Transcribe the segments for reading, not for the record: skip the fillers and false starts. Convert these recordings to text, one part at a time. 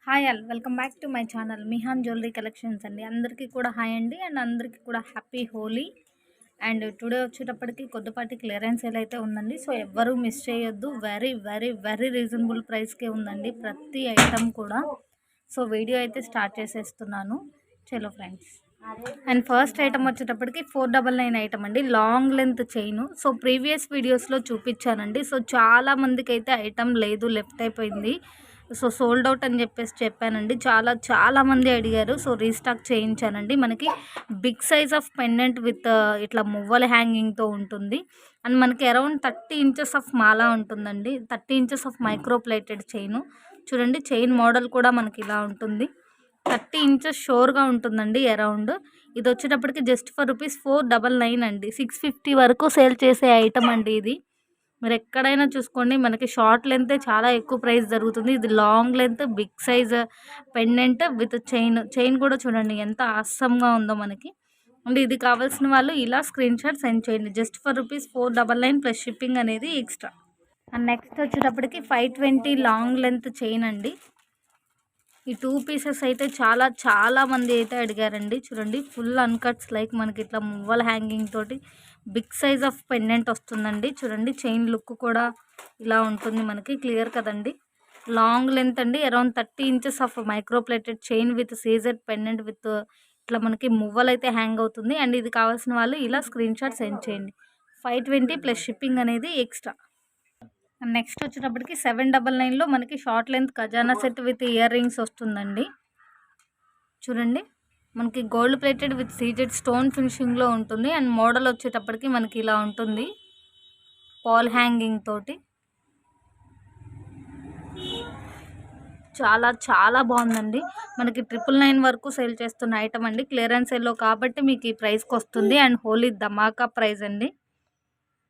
Hi all welcome back to my channel Mihan jewellery collections అండి. అందరికీ కూడా హాయ్ అండి అండ్ అందరికీ కూడా హ్యాపీ హోలీ. అండ్ టుడే వచ్చేటప్పటికి కొద్దిపాటి క్లియరెన్స్ సేల్ అయితే ఉందండి. సో ఎవ్వరూ మిస్ చేయొద్దు. వెరీ వెరీ వెరీ రీజనబుల్ ప్రైస్కే ఉందండి ప్రతి ఐటమ్ కూడా. సో వీడియో అయితే స్టార్ట్ చేసేస్తున్నాను. చలో ఫ్రెండ్స్. అండ్ ఫస్ట్ ఐటమ్ వచ్చేటప్పటికి 499 ఐటమ్ అండి, long length chain. So previous వీడియోస్లో చూపించానండి. సో చాలా మందికి అయితే ఐటమ్ లేదు, లెఫ్ట్ అయిపోయింది. సో సోల్డ్ అవుట్ అని చెప్పానండి. చాలా మంది అడిగారు. సో రీస్టాక్ చేయించానండి. మనకి big size of pendant with ఇట్లా మువ్వల హ్యాంగింగ్తో ఉంటుంది. అండ్ మనకి అరౌండ్ 30 ఇంచెస్ ఆఫ్ మాలా ఉంటుందండి. 30 inches of micro plated chain. చూడండి, చైన్ మోడల్ కూడా మనకి ఇలా ఉంటుంది. 30 ఇంచెస్ షోర్గా ఉంటుందండి అరౌండ్. ఇది వచ్చేటప్పటికి జస్ట్ ఫర్ ₹499 అండి. 650 వరకు సేల్ చేసే ఐటమ్ అండి ఇది. మీరు ఎక్కడైనా చూసుకోండి, మనకి షార్ట్ లెంత్ చాలా ఎక్కువ ప్రైస్ జరుగుతుంది. ఇది long length big size pendant with chain కూడా చూడండి ఎంత ఆసమ్గా ఉందో మనకి. అండ్ ఇది కావాల్సిన వాళ్ళు ఇలా స్క్రీన్ షాట్ సెండ్ చేయండి. జస్ట్ ఫర్ ₹499 ప్లస్ షిప్పింగ్ అనేది ఎక్స్ట్రా. అండ్ నెక్స్ట్ వచ్చేటప్పటికి 520 లాంగ్ లెంత్ చైన్ అండి. ఈ 2 పీసెస్ అయితే చాలా మంది అయితే అడిగారండి. చూడండి, ఫుల్ అన్కట్స్ లైక్ మనకి ఇట్లా మువ్వల హ్యాంగింగ్ తోటి బిగ్ సైజ్ ఆఫ్ పెండెంట్ వస్తుందండి. చూడండి, చైన్ లుక్ కూడా ఇలా ఉంటుంది మనకి. క్లియర్ కదండి. లాంగ్ లెంత్ అండి, around 30 inches of micro plated chain with CZ pendant with ఇట్లా మనకి మువ్వలు అయితే హ్యాంగ్ అవుతుంది. అండ్ ఇది కావాల్సిన వాళ్ళు ఇలా స్క్రీన్ షాట్ సెండ్ చేయండి. 520 ప్లస్ షిప్పింగ్ అనేది ఎక్స్ట్రా. నెక్స్ట్ వచ్చేటప్పటికి 799లో మనకి షార్ట్ లెంత్ ఖజానా సెట్ విత్ ఇయర్ రింగ్స్ వస్తుందండి. చూడండి, మనకి gold plated with CZ stone ఫినిషింగ్లో ఉంటుంది. అండ్ మోడల్ వచ్చేటప్పటికి మనకి ఇలా ఉంటుంది, పాల్ తోటి. చాలా బాగుందండి. మనకి 999 వరకు సేల్ చేస్తున్న ఐటమ్ అండి. క్లియరెన్స్ సేల్లో కాబట్టి మీకు ఈ ప్రైస్కి వస్తుంది. అండ్ హోలీ ధమాకా ప్రైస్ అండి.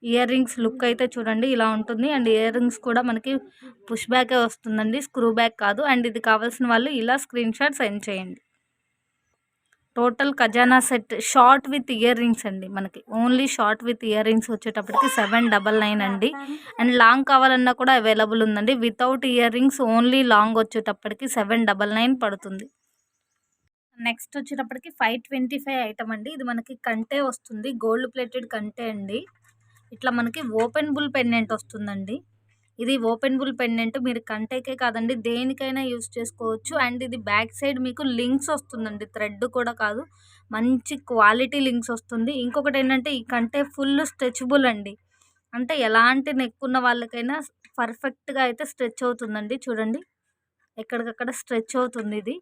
ఇయర్ రింగ్స్ లుక్ అయితే చూడండి ఇలా ఉంటుంది. అండ్ ఇయర్ రింగ్స్ కూడా మనకి పుష్ బ్యాకే వస్తుందండి, స్క్రూ బ్యాక్ కాదు. అండ్ ఇది కావాల్సిన వాళ్ళు ఇలా స్క్రీన్ షాట్ సెండ్ చేయండి. టోటల్ ఖజానా set short with ear rings అండి. మనకి only short with ear rings వచ్చేటప్పటికి 799 అండి. అండ్ లాంగ్ కావాలన్నా కూడా అవైలబుల్ ఉందండి. Without ear rings only long వచ్చేటప్పటికి 799 పడుతుంది. నెక్స్ట్ వచ్చేటప్పటికి 525 ఐటమ్ అండి. ఇది మనకి కంటే వస్తుంది, గోల్డ్ ప్లేటెడ్ కంటే అండి. ఇట్లా మనకి ఓపెన్ బుల్ పెండెంట్ వస్తుందండి. ఇది ఓపెన్ బుల్ పెండెంట్ మీరు కంటేకే కాదండి దేనికైనా యూస్ చేసుకోవచ్చు. అండ్ ఇది బ్యాక్ సైడ్ మీకు లింక్స్ వస్తుందండి, థ్రెడ్ కూడా కాదు, మంచి క్వాలిటీ లింక్స్ వస్తుంది. ఇంకొకటి ఏంటంటే ఈ కంటే ఫుల్ స్ట్రెచబుల్ అండి. అంటే ఎలాంటి నెక్ ఉన్న వాళ్ళకైనా పర్ఫెక్ట్గా అయితే స్ట్రెచ్ అవుతుందండి. చూడండి, ఎక్కడికక్కడ స్ట్రెచ్ అవుతుంది ఇది.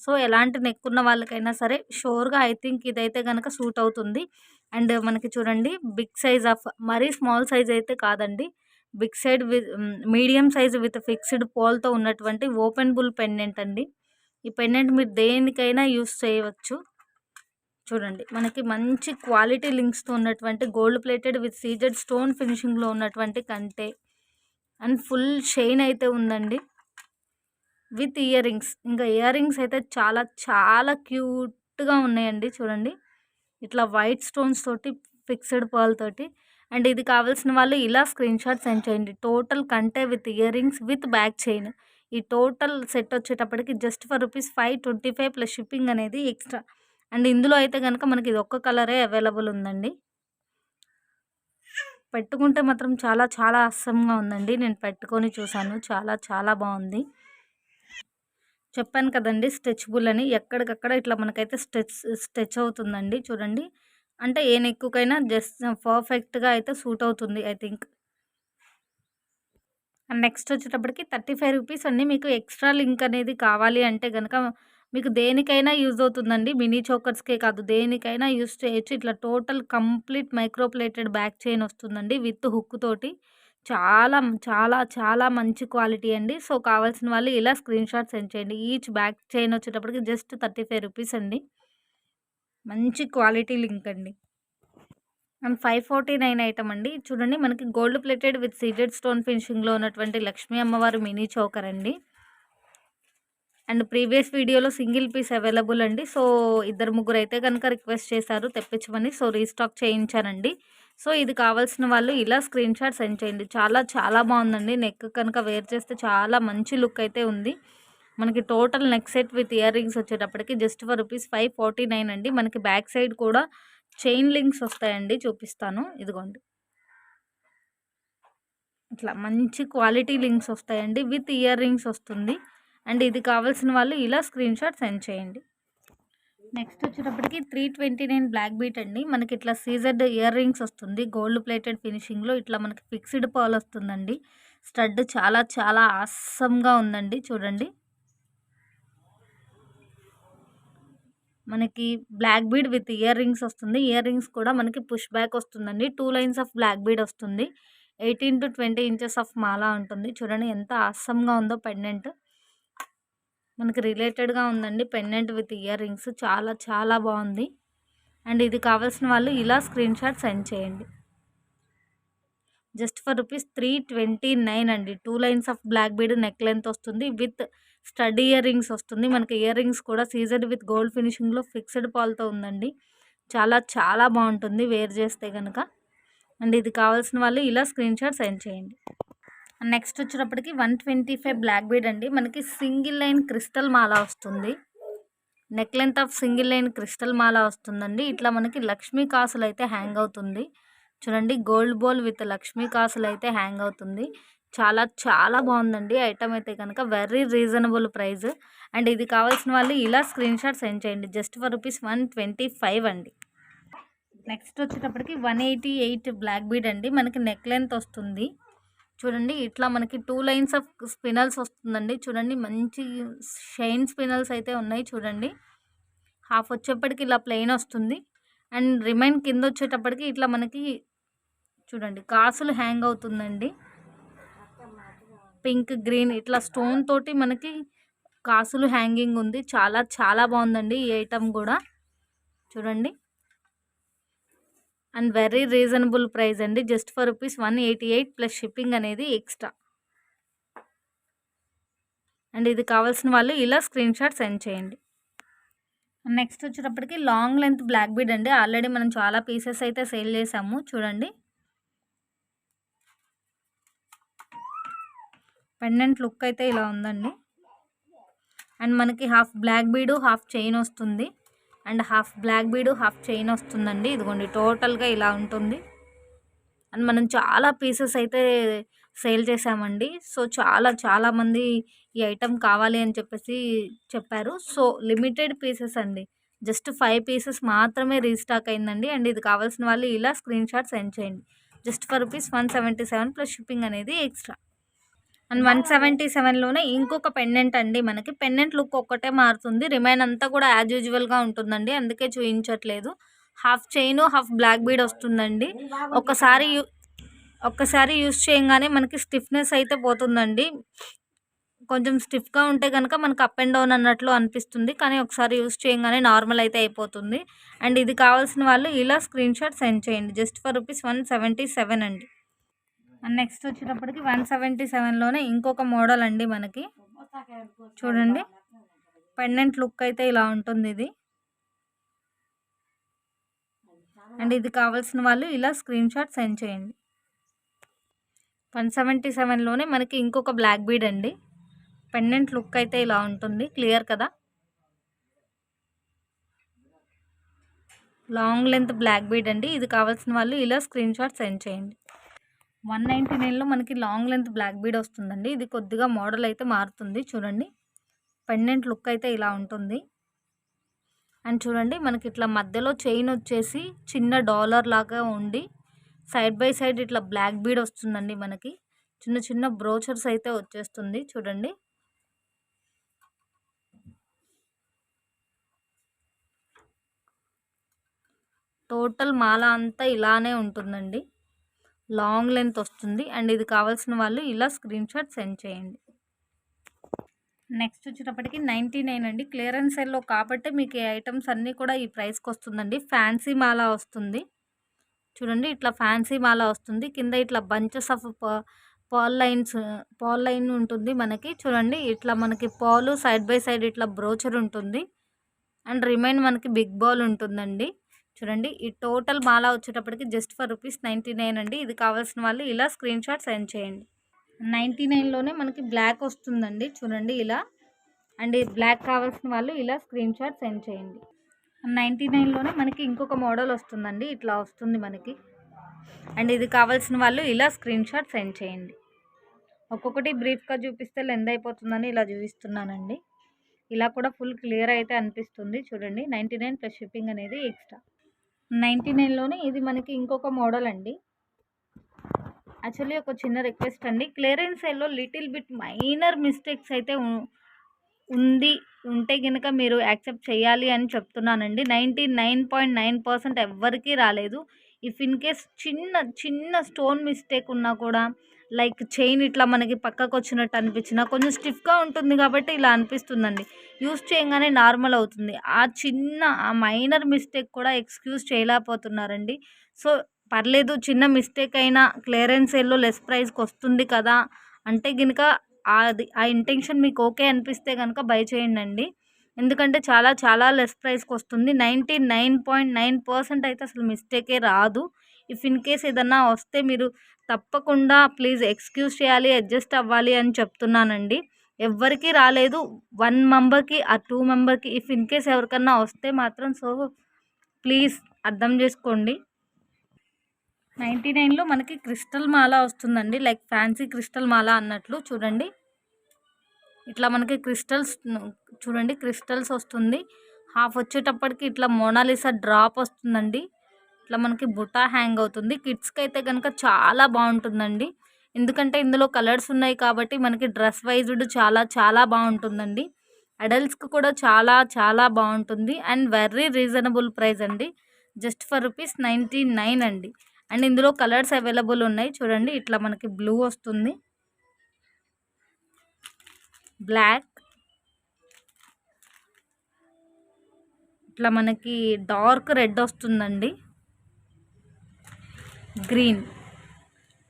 సో ఎలాంటి నెక్ ఉన్న వాళ్ళకైనా సరే షోర్గా ఐ థింక్ ఇదైతే కనుక సూట్ అవుతుంది. అండ్ మనకి చూడండి, బిగ్ సైజ్ ఆఫ్ మరీ స్మాల్ సైజ్ అయితే కాదండి, big side with medium size with fixed పోల్తో ఉన్నటువంటి ఓపెన్ బుల్ పెండెంట్ అండి. ఈ పెండెంట్ మీరు దేనికైనా యూస్ చేయవచ్చు. చూడండి, మనకి మంచి క్వాలిటీ లింక్స్తో ఉన్నటువంటి gold plated with CZ stone ఫినిషింగ్లో ఉన్నటువంటి కంటే. అండ్ ఫుల్ షైన్ అయితే ఉందండి విత్ ఇయర్ రింగ్స్. ఇంకా ఇయర్ రింగ్స్ అయితే చాలా క్యూట్గా ఉన్నాయండి. చూడండి, ఇట్లా వైట్ స్టోన్స్ తోటి ఫిక్స్డ్ పర్ల్ తోటి. అండ్ ఇది కావాల్సిన వాళ్ళు ఇలా స్క్రీన్ షాట్ సెండ్ చేయండి. టోటల్ కంటే with earrings with back chain. ఈ టోటల్ సెట్ వచ్చేటప్పటికి జస్ట్ ఫర్ ₹525 ప్లస్ షిప్పింగ్ అనేది ఎక్స్ట్రా. అండ్ ఇందులో అయితే కనుక మనకి ఇది ఒక్క కలరే అవైలబుల్ ఉందండి. పెట్టుకుంటే మాత్రం చాలా అస్సంగా ఉందండి. నేను పెట్టుకొని చూసాను, చాలా బాగుంది. చెప్పాను కదండి స్ట్రెచబుల్ అని. ఎక్కడికక్కడ ఇట్లా మనకైతే స్ట్రెచ్ అవుతుందండి. చూడండి, అంటే ఏ నెక్కుకైనా జస్ట్ పర్ఫెక్ట్గా అయితే సూట్ అవుతుంది ఐ థింక్. అండ్ నెక్స్ట్ వచ్చేటప్పటికి ₹35 అండి. మీకు ఎక్స్ట్రా లింక్ అనేది కావాలి అంటే కనుక మీకు దేనికైనా యూజ్ అవుతుందండి. మినీ చోకర్స్కే కాదు దేనికైనా యూజ్ చేయొచ్చు. ఇట్లా total complete micro plated back chain వస్తుందండి విత్ హుక్ తోటి. చాలా మంచి క్వాలిటీ అండి. సో కావాల్సిన వాళ్ళు ఇలా స్క్రీన్ షాట్ సెండ్ చేయండి. ఈచ్ బ్యాక్ చైన్ వచ్చేటప్పటికి జస్ట్ ₹35 అండి. మంచి క్వాలిటీ లింక్ అండి. అండ్ 549 ఐటమ్ అండి. చూడండి, మనకి gold plated with CZ stone ఫినిషింగ్లో ఉన్నటువంటి లక్ష్మీ అమ్మవారి మినీ చోకర్ అండి. అండ్ ప్రీవియస్ వీడియోలో సింగిల్ పీస్ అవైలబుల్ అండి. సో ఇద్దరు ముగ్గురు అయితే కనుక రిక్వెస్ట్ చేశారు తెప్పించమని. So restock చేయించానండి. సో ఇది కావాల్సిన వాళ్ళు ఇలా స్క్రీన్ షాట్ సెండ్ చేయండి. చాలా బాగుందండి. నెక్ కనుక వేర్ చేస్తే చాలా మంచి లుక్ అయితే ఉంది. మనకి total neck set with ear rings వచ్చేటప్పటికి జస్ట్ ఫర్ ₹549 అండి. మనకి బ్యాక్ సైడ్ కూడా చైన్ లింక్స్ వస్తాయండి, చూపిస్తాను. ఇదిగోండి, ఇట్లా మంచి క్వాలిటీ లింక్స్ వస్తాయండి, విత్ ఇయర్ రింగ్స్ వస్తుంది. అండ్ ఇది కావాల్సిన వాళ్ళు ఇలా స్క్రీన్ షాట్ సెండ్ చేయండి. నెక్స్ట్ వచ్చేటప్పటికి 329 బ్లాక్ బీట్ అండి. మనకి ఇట్లా సీజర్డ్ ఇయర్ రింగ్స్ వస్తుంది, గోల్డ్ ప్లేటెడ్ ఫినిషింగ్లో. ఇట్లా మనకి ఫిక్స్డ్ పర్ల్ వస్తుందండి. స్టడ్ చాలా చాలా ఆసమ్గా ఉందండి. చూడండి, మనకి black bead with earrings వస్తుంది. ఇయర్ రింగ్స్ కూడా మనకి పుష్ బ్యాక్ వస్తుందండి. 2 లైన్స్ ఆఫ్ బ్లాక్ బీడ్ వస్తుంది. 18 to 20 ఇంచెస్ ఆఫ్ మాలా ఉంటుంది. చూడండి ఎంత ఆసమ్గా ఉందో పెండెంట్. మనకి రిలేటెడ్గా ఉందండి పెండెంట్ విత్ ఇయర్ రింగ్స్. చాలా చాలా బాగుంది. అండ్ ఇది కావాల్సిన వాళ్ళు ఇలా స్క్రీన్ షాట్ సెండ్ చేయండి. జస్ట్ ఫర్ ₹329 అండి. 2 lines of black bead neck length వస్తుంది, విత్ స్టడ్ ఇయర్ రింగ్స్ వస్తుంది. మనకి ఇయర్ రింగ్స్ కూడా సీజర్డ్ విత్ గోల్డ్ ఫినిషింగ్లో ఫిక్స్డ్ పాల్తో ఉందండి. చాలా చాలా బాగుంటుంది వేర్ చేస్తే కనుక. అండ్ ఇది కావాల్సిన వాళ్ళు ఇలా స్క్రీన్ షాట్ సెండ్ చేయండి. నెక్స్ట్ వచ్చేటప్పటికి 125 బ్లాక్ బీడ్ అండి. మనకి సింగిల్ లైన్ క్రిస్టల్ మాల వస్తుంది. Neck length of single line crystal మాల వస్తుందండి. ఇట్లా మనకి లక్ష్మీ కాసులు అయితే హ్యాంగ్ అవుతుంది. చూడండి, గోల్డ్ బోల్ విత్ లక్ష్మీ కాసులు అయితే హ్యాంగ్ అవుతుంది. చాలా చాలా బాగుందండి ఐటమ్ అయితే కనుక. Very reasonable price. అండ్ ఇది కావాల్సిన వాళ్ళు ఇలా స్క్రీన్ షాట్ సెండ్ చేయండి. జస్ట్ ఫర్ ₹125 అండి. నెక్స్ట్ వచ్చేటప్పటికి 188 బ్లాక్ బీడ్ అండి. మనకి నెక్ లెంత్ వస్తుంది. చూడండి, ఇట్లా మనకి 2 లైన్స్ ఆఫ్ స్పినల్స్ వస్తుందండి. చూడండి, మంచి షైన్ స్పినల్స్ అయితే ఉన్నాయి. చూడండి, హాఫ్ వచ్చేప్పటికి ఇలా ప్లెయిన్ వస్తుంది. అండ్ రిమైన్ కింద వచ్చేటప్పటికి ఇట్లా మనకి చూడండి కాసులు హ్యాంగ్ అవుతుందండి. పింక్ గ్రీన్ ఇట్లా స్టోన్ తోటి మనకి కాసులు హ్యాంగింగ్ ఉంది. చాలా చాలా బాగుందండి ఈ ఐటమ్ కూడా. చూడండి, అండ్ వెరీ రీజనబుల్ ప్రైస్ అండి. జస్ట్ ఫర్ ₹188 ప్లస్ షిప్పింగ్ అనేది ఎక్స్ట్రా. అండ్ ఇది కావాల్సిన వాళ్ళు ఇలా స్క్రీన్ షాట్ సెండ్ చేయండి. నెక్స్ట్ వచ్చేటప్పటికి లాంగ్ లెంత్ బ్లాక్ బీడ్ అండి. ఆల్రెడీ మనం చాలా పీసెస్ అయితే సేల్ చేసాము. చూడండి, పెండెంట్ లుక్ అయితే ఇలా ఉందండి. అండ్ మనకి half black bead half chain వస్తుంది. And half black bead half chain వస్తుందండి. ఇదిగోండి, టోటల్గా ఇలా ఉంటుంది. అండ్ మనం చాలా పీసెస్ అయితే సేల్ చేసామండి. సో చాలా చాలామంది ఈ ఐటెం కావాలి అని చెప్పేసి చెప్పారు. సో లిమిటెడ్ పీసెస్ అండి, జస్ట్ 5 పీసెస్ మాత్రమే రీస్టాక్ అయిందండి. అండ్ ఇది కావాల్సిన వాళ్ళు ఇలా స్క్రీన్ షాట్ సెండ్ చేయండి. జస్ట్ ఫర్ ₹177 ప్లస్ షిప్పింగ్ అనేది ఎక్స్ట్రా. అండ్ 177లోనే ఇంకొక పెండెంట్ అండి. మనకి పెండెంట్ లుక్ ఒక్కటే మారుతుంది, రిమైన్ అంతా కూడా యాజ్ యూజువల్గా ఉంటుందండి. అందుకే చూపించట్లేదు. Half chain half black bead వస్తుందండి. ఒక్కసారి యూస్ చేయగానే మనకి స్టిఫ్నెస్ అయితే పోతుందండి. కొంచెం స్టిఫ్గా ఉంటే కనుక మనకు అప్ అండ్ డౌన్ అన్నట్లు అనిపిస్తుంది, కానీ ఒకసారి యూస్ చేయగానే నార్మల్ అయితే అయిపోతుంది. అండ్ ఇది కావాల్సిన వాళ్ళు ఇలా స్క్రీన్ షాట్ సెండ్ చేయండి. జస్ట్ ఫర్ ₹177 అండి. అండ్ నెక్స్ట్ వచ్చేటప్పటికి 177లోనే ఇంకొక మోడల్ అండి. మనకి చూడండి, పెండెంట్ లుక్ అయితే ఇలా ఉంటుంది ఇది. అండ్ ఇది కావాల్సిన వాళ్ళు ఇలా స్క్రీన్ షాట్ సెండ్ చేయండి. 177లోనే మనకి ఇంకొక బ్లాక్ బీడ్ అండి. పెండెంట్ లుక్ అయితే ఇలా ఉంటుంది. క్లియర్ కదా, లాంగ్ లెంత్ బ్లాక్ బీడ్ అండి. ఇది కావాల్సిన వాళ్ళు ఇలా స్క్రీన్ షాట్ సెండ్ చేయండి. 199లో మనకి లాంగ్ లెంత్ బ్లాక్ బీడ్ వస్తుందండి. ఇది కొద్దిగా మోడల్ అయితే మారుతుంది. చూడండి, పెండెంట్ లుక్ అయితే ఇలా ఉంటుంది. అండ్ చూడండి, మనకి ఇట్లా మధ్యలో చైన్ వచ్చేసి చిన్న డాలర్ లాగా ఉండి సైడ్ బై సైడ్ ఇట్లా బ్లాక్ బీడ్ వస్తుందండి. మనకి చిన్న చిన్న బ్రోచర్స్ అయితే వచ్చేస్తుంది. చూడండి, టోటల్ మాల అంతా ఇలానే ఉంటుందండి. లాంగ్ లెంత్ వస్తుంది. అండ్ ఇది కావాల్సిన వాళ్ళు ఇలా స్క్రీన్ షాట్ సెండ్ చేయండి. నెక్స్ట్ వచ్చేటప్పటికి 99 అండి. క్లియరెన్స్ సేల్లో కాబట్టి మీకు ఈ ఐటమ్స్ అన్నీ కూడా ఈ ప్రైస్కి వస్తుందండి. ఫ్యాన్సీ మాల వస్తుంది. చూడండి, ఇట్లా ఫ్యాన్సీ మాల వస్తుంది. కింద ఇట్లా బంచెస్ ఆఫ్ పాల్ లైన్ ఉంటుంది మనకి. చూడండి, ఇట్లా మనకి పాలు సైడ్ బై సైడ్ ఇట్లా బ్రోచర్ ఉంటుంది. అండ్ రిమైన్ మనకి బిగ్ బాల్ ఉంటుందండి. చూడండి, ఈ టోటల్ మాల వచ్చేటప్పటికి జస్ట్ ఫర్ ₹99 అండి. ఇది కావాల్సిన వాళ్ళు ఇలా స్క్రీన్ షాట్ సెండ్ చేయండి. 99లోనే మనకి బ్లాక్ వస్తుందండి. చూడండి, ఇలా అండ్ ఈ బ్లాక్ కావాల్సిన వాళ్ళు ఇలా స్క్రీన్ షాట్ సెండ్ చేయండి. 99లోనే మనకి ఇంకొక మోడల్ వస్తుందండి, ఇట్లా వస్తుంది మనకి. అండ్ ఇది కావాల్సిన వాళ్ళు ఇలా స్క్రీన్ షాట్ సెండ్ చేయండి. ఒక్కొక్కటి బ్రీఫ్గా చూపిస్తే లెంత్ అయిపోతుందని ఇలా చూపిస్తున్నానండి. ఇలా కూడా ఫుల్ క్లియర్ అయితే అనిపిస్తుంది చూడండి. 99 ప్లస్ షిప్పింగ్ అనేది ఎక్స్ట్రా. 99లోనే ఇది మనకి ఇంకొక మోడల్ అండి. యాక్చువల్లీ ఒక చిన్న రిక్వెస్ట్ అండి, క్లియరెన్స్ సేల్లో లిటిల్ బిట్ మైనర్ మిస్టేక్స్ అయితే ఉంటే కనుక మీరు యాక్సెప్ట్ చేయాలి అని చెప్తున్నానండి. 99.9% ఎవ్వరికీ రాలేదు. ఇఫ్ ఇన్ కేస్ చిన్న స్టోన్ మిస్టేక్ ఉన్నా కూడా, లైక్ చైన్ ఇట్లా మనకి పక్కకు వచ్చినట్టు అనిపించిన, కొంచెం స్టిఫ్గా ఉంటుంది కాబట్టి ఇలా అనిపిస్తుందండి. యూస్ చేయగానే నార్మల్ అవుతుంది. ఆ మైనర్ మిస్టేక్ కూడా ఎక్స్క్యూజ్ చేయలేకపోతున్నారండి. సో పర్లేదు, చిన్న మిస్టేక్ అయినా క్లియరెన్స్ సేల్లో లెస్ ప్రైస్కి వస్తుంది కదా అంటే కనుక ఆ ఇంటెన్షన్ మీకు ఓకే అనిపిస్తే కనుక బై చేయండి. ఎందుకంటే చాలా లెస్ ప్రైస్కి వస్తుంది. 99.9% అయితే అసలు మిస్టేకే రాదు. ఇఫ్ ఇన్ కేస్ ఏదన్నా వస్తే మీరు తప్పకుండా ప్లీజ్ ఎక్స్క్యూజ్ చేయాలి, అడ్జస్ట్ అవ్వాలి అని చెప్తున్నానండి. ఎవ్వరికీ రాలేదు, 1 మెంబర్కి ఆ 2 మెంబర్కి ఇఫ్ ఇన్ కేస్ ఎవరికన్నా వస్తే మాత్రం సో ప్లీజ్ అర్థం చేసుకోండి. 99లో మనకి క్రిస్టల్ మాల వస్తుందండి, లైక్ ఫ్యాన్సీ క్రిస్టల్ మాల అన్నట్లు చూడండి. ఇట్లా మనకి క్రిస్టల్స్ వస్తుంది. హాఫ్ వచ్చేటప్పటికి ఇట్లా మోనాలిసా డ్రాప్ వస్తుందండి. ఇట్లా మనకి బుటా హ్యాంగ్ అవుతుంది. కిడ్స్కి అయితే కనుక చాలా బాగుంటుందండి, ఎందుకంటే ఇందులో కలర్స్ ఉన్నాయి కాబట్టి మనకి డ్రెస్ వైజ్డ్ చాలా బాగుంటుందండి. అడల్ట్స్కి కూడా చాలా బాగుంటుంది. అండ్ వెరీ రీజనబుల్ ప్రైస్ అండి, జస్ట్ ఫర్ ₹99 అండి. అండ్ ఇందులో కలర్స్ అవైలబుల్ ఉన్నాయి చూడండి. ఇట్లా మనకి బ్లూ వస్తుంది, బ్లాక్, ఇట్లా మనకి డార్క్ రెడ్ వస్తుందండి, గ్రీన్.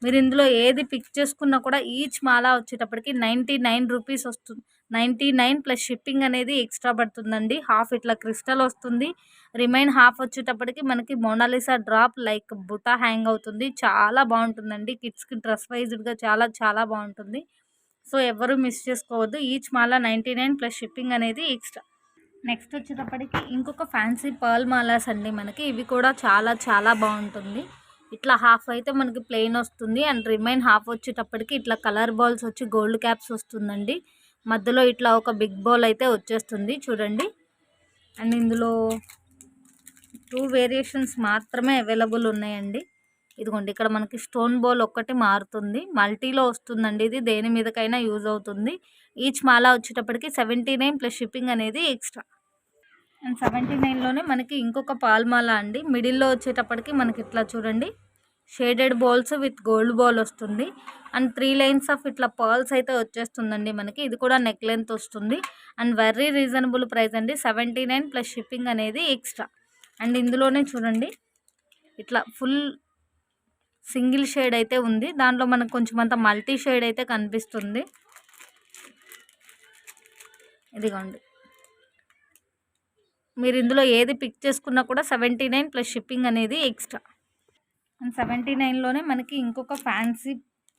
మీరు ఇందులో ఏది పిక్ చేసుకున్నా కూడా ఈచ్ మాల వచ్చేటప్పటికి ₹99 వస్తుంది. 99 ప్లస్ షిప్పింగ్ అనేది ఎక్స్ట్రా పడుతుందండి. హాఫ్ ఇట్లా క్రిస్టల్ వస్తుంది, రిమైన్ హాఫ్ వచ్చేటప్పటికి మనకి మోనాలిసా డ్రాప్ లైక్ బుటా హ్యాంగ్ అవుతుంది. చాలా బాగుంటుందండి, కిడ్స్కి డ్రెస్ వైజ్డ్గా చాలా బాగుంటుంది. సో ఎవరు మిస్ చేసుకోవద్దు. ఈచ్ మాల 99 ప్లస్ షిప్పింగ్ అనేది ఎక్స్ట్రా. నెక్స్ట్ వచ్చేటప్పటికి ఇంకొక ఫ్యాన్సీ పర్ల్ మాలాస్ అండి మనకి. ఇవి కూడా చాలా బాగుంటుంది. ఇట్లా హాఫ్ అయితే మనకి ప్లెయిన్ వస్తుంది, అండ్ రిమైన్ హాఫ్ వచ్చేటప్పటికి ఇట్లా కలర్ బాల్స్ వచ్చి గోల్డ్ క్యాప్స్ వస్తుందండి. మధ్యలో ఇట్లా ఒక బిగ్ బాల్ అయితే వచ్చేస్తుంది చూడండి. అండ్ ఇందులో 2 వేరియేషన్స్ మాత్రమే అవైలబుల్ ఉన్నాయండి. ఇదిగోండి, ఇక్కడ మనకి స్టోన్ బాల్ ఒక్కటి మారుతుంది, మల్టీలో వస్తుందండి. ఇది దేని మీదకైనా యూజ్ అవుతుంది. ఈచ్ మాల వచ్చేటప్పటికి 79 ప్లస్ షిప్పింగ్ అనేది ఎక్స్ట్రా. అండ్ 79లోనే మనకి ఇంకొక పాల్మాల అండి. మిడిల్లో వచ్చేటప్పటికి మనకి ఇట్లా చూడండి, shaded balls with gold ball వస్తుంది. అండ్ 3 లైన్స్ ఆఫ్ ఇట్లా పర్ల్స్ అయితే వచ్చేస్తుందండి మనకి. ఇది కూడా నెక్ లెంత్ వస్తుంది. అండ్ వెరీ రీజనబుల్ ప్రైస్ అండి, 79 ప్లస్ షిప్పింగ్ అనేది ఎక్స్ట్రా. అండ్ ఇందులోనే చూడండి, ఇట్లా ఫుల్ సింగిల్ షేడ్ అయితే ఉంది, దాంట్లో మనకు కొంచెం అంత మల్టీ షేడ్ అయితే కనిపిస్తుంది. ఇదిగోండి, మీరు ఇందులో ఏది పిక్ చేసుకున్నా కూడా 79 ప్లస్ షిప్పింగ్ అనేది ఎక్స్ట్రా. అండ్ 79లోనే మనకి ఇంకొక ఫ్యాన్సీ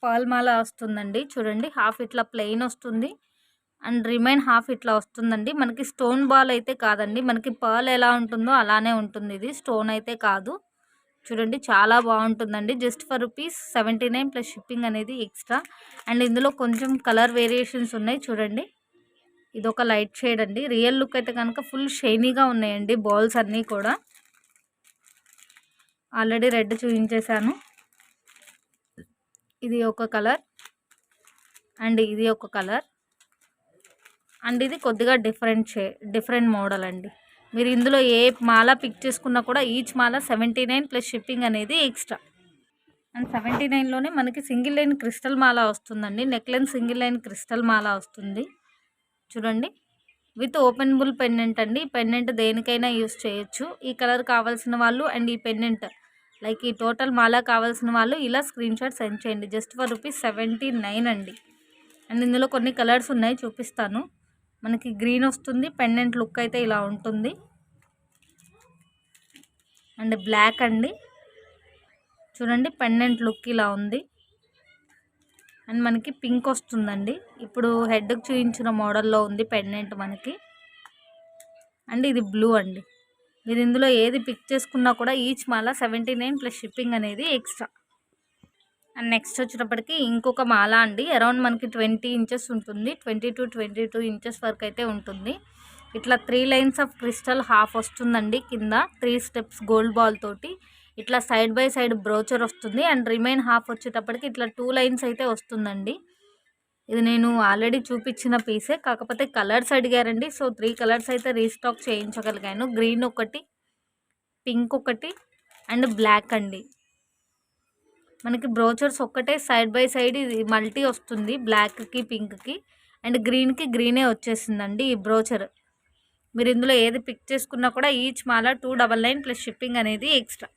పర్ల్ మాల వస్తుందండి చూడండి. హాఫ్ ఇట్లా ప్లెయిన్ వస్తుంది, అండ్ రిమైన్ హాఫ్ ఇట్లా వస్తుందండి. మనకి స్టోన్ బాల్ అయితే కాదండి, మనకి పర్ల్ ఎలా ఉంటుందో అలానే ఉంటుంది, ఇది స్టోన్ అయితే కాదు. చూడండి చాలా బాగుంటుందండి, జస్ట్ ఫర్ ₹79 ప్లస్ షిప్పింగ్ అనేది ఎక్స్ట్రా. అండ్ ఇందులో కొంచెం కలర్ వేరియేషన్స్ ఉన్నాయి చూడండి. ఇదొక లైట్ షేడ్ అండి. రియల్ లుక్ అయితే కనుక ఫుల్ షైనీగా ఉన్నాయండి బాల్స్ అన్నీ కూడా. ఆల్రెడీ రెడ్ చూపించేశాను. ఇది ఒక కలర్, అండ్ ఇది ఒక కలర్, అండ్ ఇది కొద్దిగా డిఫరెంట్ మోడల్ అండి. మీరు ఇందులో ఏ మాల పిక్ చేసుకున్నా కూడా ఈచ్ మాల 79 ప్లస్ షిప్పింగ్ అనేది ఎక్స్ట్రా. అండ్ 79లోనే మనకి సింగిల్ లైన్ క్రిస్టల్ మాల వస్తుందండి. Neck line single line crystal మాల వస్తుంది చూడండి, విత్ ఓపెనబుల్ పెండెంట్ అండి. ఈ పెండెంట్ దేనికైనా యూస్ చేయొచ్చు. ఈ కలర్ కావాల్సిన వాళ్ళు అండ్ ఈ పెండెంట్ లైక్ ఈ టోటల్ మాల కావాల్సిన వాళ్ళు ఇలా స్క్రీన్ షాట్ సెండ్ చేయండి, జస్ట్ ఫర్ ₹79 అండి. అండ్ ఇందులో కొన్ని కలర్స్ ఉన్నాయి, చూపిస్తాను. మనకి గ్రీన్ వస్తుంది, పెండెంట్ లుక్ అయితే ఇలా ఉంటుంది. అండ్ బ్లాక్ అండి, చూడండి పెండెంట్ లుక్ ఇలా ఉంది. అండ్ మనకి పింక్ వస్తుందండి. ఇప్పుడు హెడ్కి చూపించిన మోడల్లో ఉంది పెండెంట్ మనకి. అండ్ ఇది బ్లూ అండి. మీరు ఇందులో ఏది పిక్ చేసుకున్నా కూడా ఈచ్ మాల 79 ప్లస్ షిప్పింగ్ అనేది ఎక్స్ట్రా. అండ్ నెక్స్ట్ వచ్చేటప్పటికి ఇంకొక మాల అండి. అరౌండ్ మనకి 20 ఇంచెస్ ఉంటుంది. 22 ఇంచెస్ వరకు అయితే ఉంటుంది. ఇట్లా 3 లైన్స్ ఆఫ్ క్రిస్టల్ హాఫ్ వస్తుందండి. కింద 3 స్టెప్స్ గోల్డ్ బాల్ తోటి ఇట్లా సైడ్ బై సైడ్ బ్రోచర్ వస్తుంది. అండ్ రిమైన్ హాఫ్ వచ్చేటప్పటికి ఇట్లా 2 లైన్స్ అయితే వస్తుందండి. ఇది నేను ఆల్రెడీ చూపించిన పీసే, కాకపోతే కలర్స్ అడిగారండి. సో 3 కలర్స్ అయితే రీస్టాక్ చేయించగలిగాను. గ్రీన్ ఒకటి, పింక్ ఒకటి అండ్ బ్లాక్ అండి. మనకి బ్రోచర్స్ ఒక్కటే సైడ్ బై సైడ్ ఇది మల్టీ వస్తుంది. బ్లాక్కి పింక్కి అండ్ గ్రీన్కి గ్రీనే వచ్చేసిందండి ఈ బ్రోచర్. మీరు ఇందులో ఏది పిక్ చేసుకున్నా కూడా ఈచ్ మాల 299 ప్లస్ షిప్పింగ్ అనేది ఎక్స్ట్రా.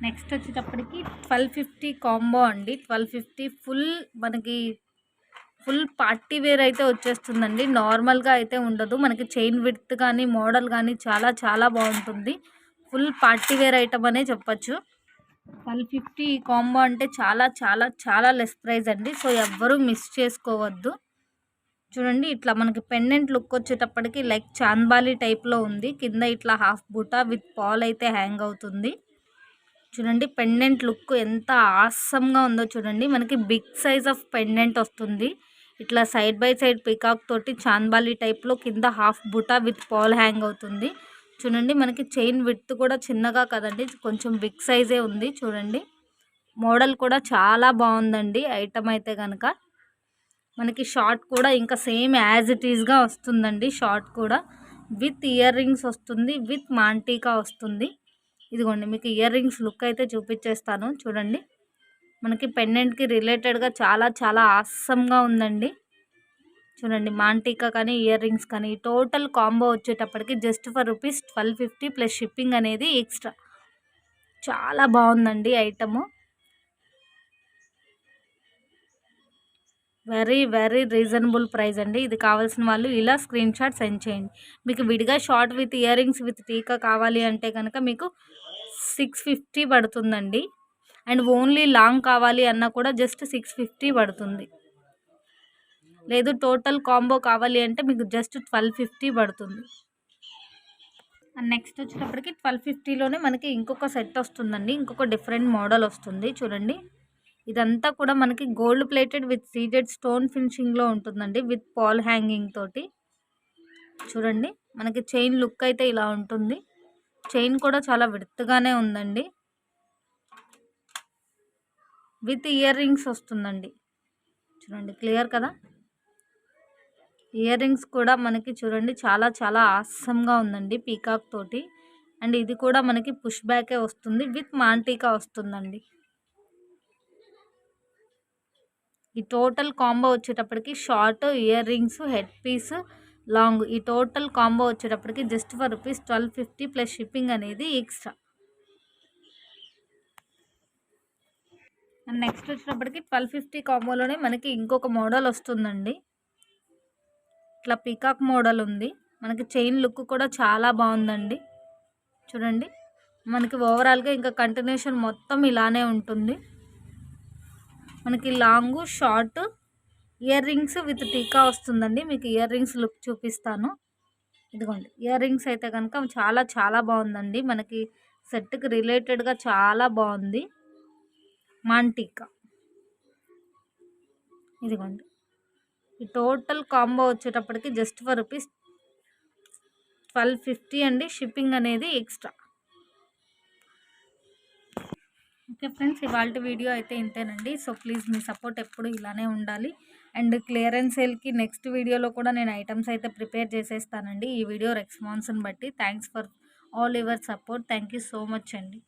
నెక్స్ట్ వచ్చేటప్పటికి 1250 కాంబో అండి. 1250 ఫుల్ మనకి ఫుల్ పార్టీ వేర్ అయితే వచ్చేస్తుందండి. నార్మల్గా అయితే ఉండదు. మనకి చైన్ విడ్త్ కానీ మోడల్ కానీ చాలా చాలా బాగుంటుంది. ఫుల్ పార్టీ వేర్ ఐటమ్ అనే చెప్పచ్చు. 1250 కాంబో అంటే చాలా చాలా చాలా లెస్ ప్రైస్ అండి. సో ఎవ్వరూ మిస్ చేసుకోవద్దు. చూడండి ఇట్లా మనకి పెండెంట్ లుక్ వచ్చేటప్పటికి లైక్ చాంద్బాలి టైప్లో ఉంది. కింద ఇట్లా హాఫ్ బుటా విత్ పాల్ అయితే హ్యాంగ్ అవుతుంది. చూడండి పెండెంట్ లుక్ ఎంత ఆసమ్గా ఉందో చూడండి. మనకి బిగ్ సైజ్ ఆఫ్ పెండెంట్ వస్తుంది. ఇట్లా సైడ్ బై సైడ్ పికాక్ తోటి చాంద్బాలి టైప్లో కింద హాఫ్ బుటా విత్ పాల్ హ్యాంగ్ అవుతుంది. చూడండి మనకి చైన్ విడ్త్ కూడా చిన్నగా కదండి, కొంచెం బిగ్ సైజే ఉంది. చూడండి మోడల్ కూడా చాలా బాగుందండి. ఐటమ్ అయితే కనుక మనకి షార్ట్ కూడా ఇంకా సేమ్ యాజ్ ఇట్ ఈస్గా వస్తుందండి. షార్ట్ కూడా విత్ ఇయర్ రింగ్స్ వస్తుంది, విత్ మాంటికా వస్తుంది. ఇదిగోండి మీకు ఇయర్ రింగ్స్ లుక్ అయితే చూపించేస్తాను. చూడండి మనకి పెండెంట్కి రిలేటెడ్గా చాలా చాలా ఆసమ్గా ఉందండి. చూడండి మాంటికా కానీ ఇయర్ రింగ్స్ కానీ టోటల్ కాంబో వచ్చేటప్పటికి just for rupees 1250 plus shipping అనేది ఎక్స్ట్రా. చాలా బాగుందండి item. Very very reasonable price అండి. ఇది కావాల్సిన వాళ్ళు ఇలా స్క్రీన్ షాట్ సెండ్ చేయండి. మీకు విడిగా short with earrings with టీకా కావాలి అంటే కనుక మీకు 650 పడుతుందండి. అండ్ ఓన్లీ లాంగ్ కావాలి అన్నా కూడా జస్ట్ 650 పడుతుంది. లేదు టోటల్ కాంబో కావాలి అంటే మీకు జస్ట్ 1250 పడుతుంది. అండ్ నెక్స్ట్ వచ్చేటప్పటికి 1250లోనే మనకి ఇంకొక సెట్ వస్తుందండి. ఇంకొక డిఫరెంట్ మోడల్ వస్తుంది. చూడండి ఇదంతా కూడా మనకి gold plated with seeded stone ఫినిషింగ్లో ఉంటుందండి, విత్ పాల్ హ్యాంగింగ్ తోటి. చూడండి మనకి చైన్ లుక్ అయితే ఇలా ఉంటుంది. చైన్ కూడా చాలా విడతగానే ఉందండి. విత్ ఇయర్ రింగ్స్ వస్తుందండి. చూడండి క్లియర్ కదా. ఇయర్ రింగ్స్ కూడా మనకి చూడండి చాలా చాలా ఆసమ్గా ఉందండి పీకాక్ తోటి. అండ్ ఇది కూడా మనకి పుష్ బ్యాకే వస్తుంది, విత్ మాంటికా వస్తుందండి. ఈ టోటల్ కాంబో వచ్చేటప్పటికి short, earrings, head piece, long ఈ టోటల్ కాంబో వచ్చేటప్పటికి just for rupees 1250 plus shipping అనేది ఎక్స్ట్రా. అండ్ నెక్స్ట్ వచ్చేటప్పటికి 1250 కాంబోలోనే మనకి ఇంకొక మోడల్ వస్తుందండి. ఇట్లా పీకాక్ మోడల్ ఉంది. మనకి చైన్ లుక్ కూడా చాలా బాగుందండి. చూడండి మనకి ఓవరాల్గా ఇంకా కంటిన్యూషన్ మొత్తం ఇలానే ఉంటుంది. మనకి long, short, earrings with టీకా వస్తుందండి. మీకు ఇయర్ రింగ్స్ లుక్ చూపిస్తాను. ఇదిగోండి ఇయర్ రింగ్స్ అయితే కనుక చాలా చాలా బాగుందండి. మనకి సెట్కి రిలేటెడ్గా చాలా బాగుంది. మాంటికా ఇదిగోండి ఈ టోటల్ కాంబో వచ్చేటప్పటికి జస్ట్ ఫర్ రూపీస్ 1250 అండి. షిప్పింగ్ అనేది ఎక్స్ట్రా. ఓకే ఫ్రెండ్స్, ఇవాళ వీడియో అయితే ఇంతేనండి. సో ప్లీజ్ మీ సపోర్ట్ ఎప్పుడు ఇలానే ఉండాలి. అండ్ క్లియరెన్స్ సేల్కి నెక్స్ట్ వీడియోలో కూడా నేను ఐటమ్స్ అయితే ప్రిపేర్ చేసేస్తానండి. ఈ వీడియో రెస్పాన్స్ని బట్టి thanks for all your support. Thank you so much అండి.